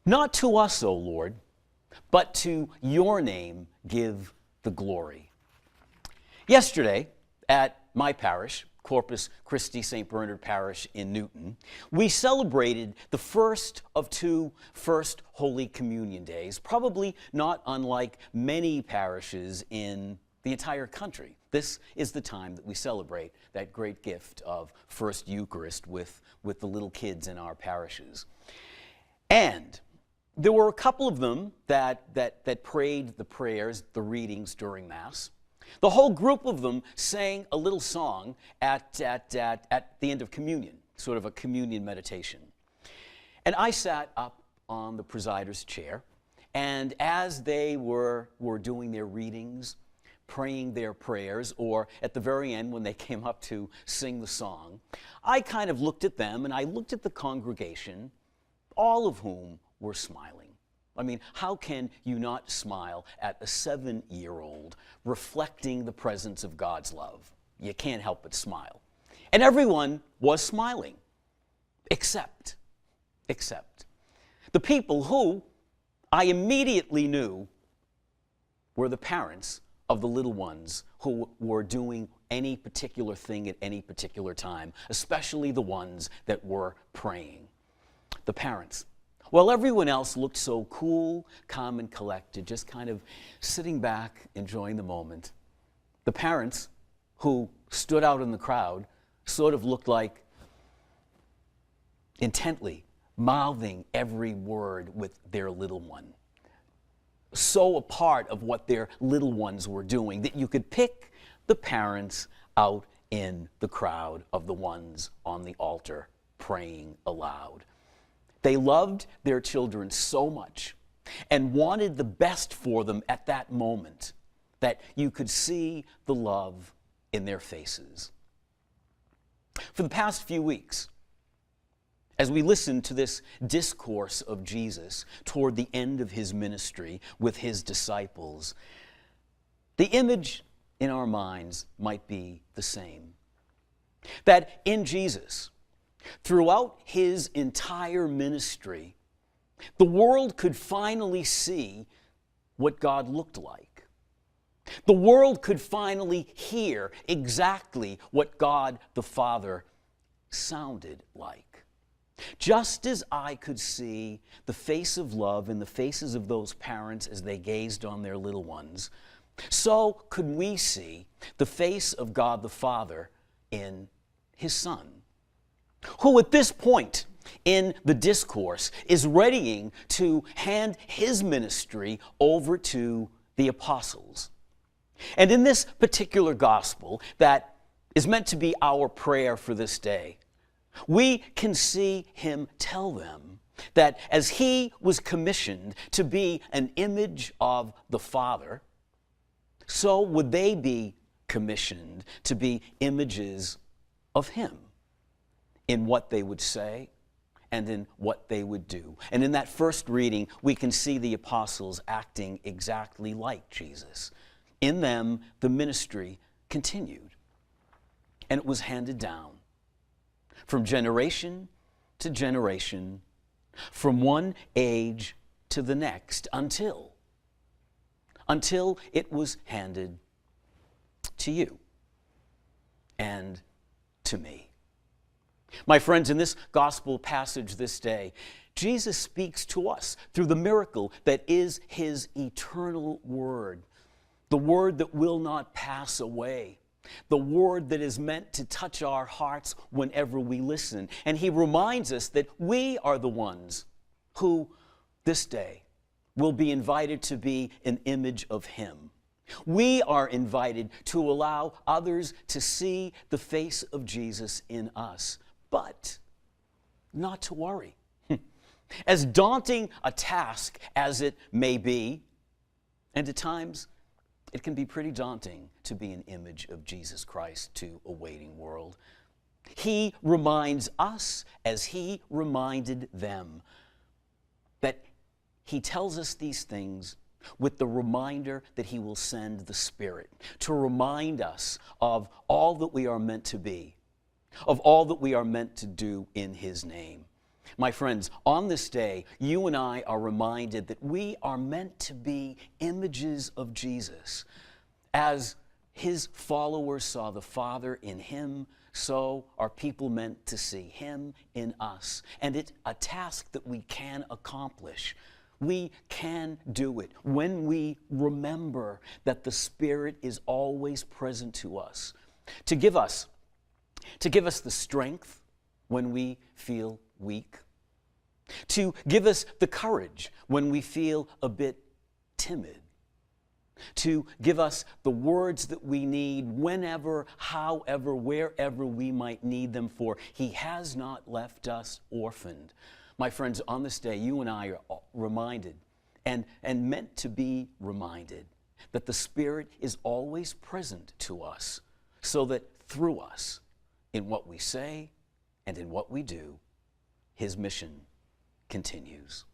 Not to us, O Lord, but to your name give the glory. Yesterday, at my parish, Corpus Christi St. Bernard Parish in Newton, we celebrated the first of two First Holy Communion days, probably not unlike many parishes in the entire country. This is the time that we celebrate that great gift of First Eucharist with the little kids in our parishes. And there were a couple of them that prayed the prayers, the readings during Mass. The whole group of them sang a little song at the end of communion, sort of a communion meditation. And I sat up on the presider's chair, and as they were doing their readings, praying their prayers, or at the very end when they came up to sing the song, I kind of looked at them and I looked at the congregation, all of whom were smiling. I mean, how can you not smile at a 7-year-old reflecting the presence of God's love? You can't help but smile. And everyone was smiling, except the people who I immediately knew were the parents of the little ones who were doing any particular thing at any particular time, especially the ones that were praying. The parents. While everyone else looked so cool, calm, and collected, just kind of sitting back, enjoying the moment, the parents who stood out in the crowd sort of looked like intently mouthing every word with their little one. So a part of what their little ones were doing that you could pick the parents out in the crowd of the ones on the altar praying aloud. They loved their children so much and wanted the best for them at that moment that you could see the love in their faces. For the past few weeks, as we listened to this discourse of Jesus toward the end of his ministry with his disciples, the image in our minds might be the same. That in Jesus, throughout his entire ministry, the world could finally see what God looked like. The world could finally hear exactly what God the Father sounded like. Just as I could see the face of love in the faces of those parents as they gazed on their little ones, so could we see the face of God the Father in his Son, who at this point in the discourse is readying to hand his ministry over to the apostles. And in this particular gospel that is meant to be our prayer for this day, we can see him tell them that as he was commissioned to be an image of the Father, so would they be commissioned to be images of him in what they would say and in what they would do. And in that first reading, we can see the apostles acting exactly like Jesus. In them, the ministry continued, and it was handed down from generation to generation, from one age to the next, until it was handed to you and to me. My friends, in this gospel passage this day, Jesus speaks to us through the miracle that is his eternal word, the word that will not pass away, the word that is meant to touch our hearts whenever we listen. And he reminds us that we are the ones who this day will be invited to be an image of him. We are invited to allow others to see the face of Jesus in us, but not to worry. As daunting a task as it may be, and at times it can be pretty daunting to be an image of Jesus Christ to a waiting world, he reminds us, as he reminded them, that he tells us these things with the reminder that he will send the Spirit to remind us of all that we are meant to be, of all that we are meant to do in his name. My friends, on this day, you and I are reminded that we are meant to be images of Jesus. As his followers saw the Father in him, so are people meant to see him in us. And it's a task that we can accomplish. We can do it when we remember that the Spirit is always present to us, to give us the strength when we feel weak, to give us the courage when we feel a bit timid, to give us the words that we need whenever, however, wherever we might need them, for he has not left us orphaned. My friends, on this day, you and I are reminded and meant to be reminded that the Spirit is always present to us, so that through us, in what we say and in what we do, his mission continues.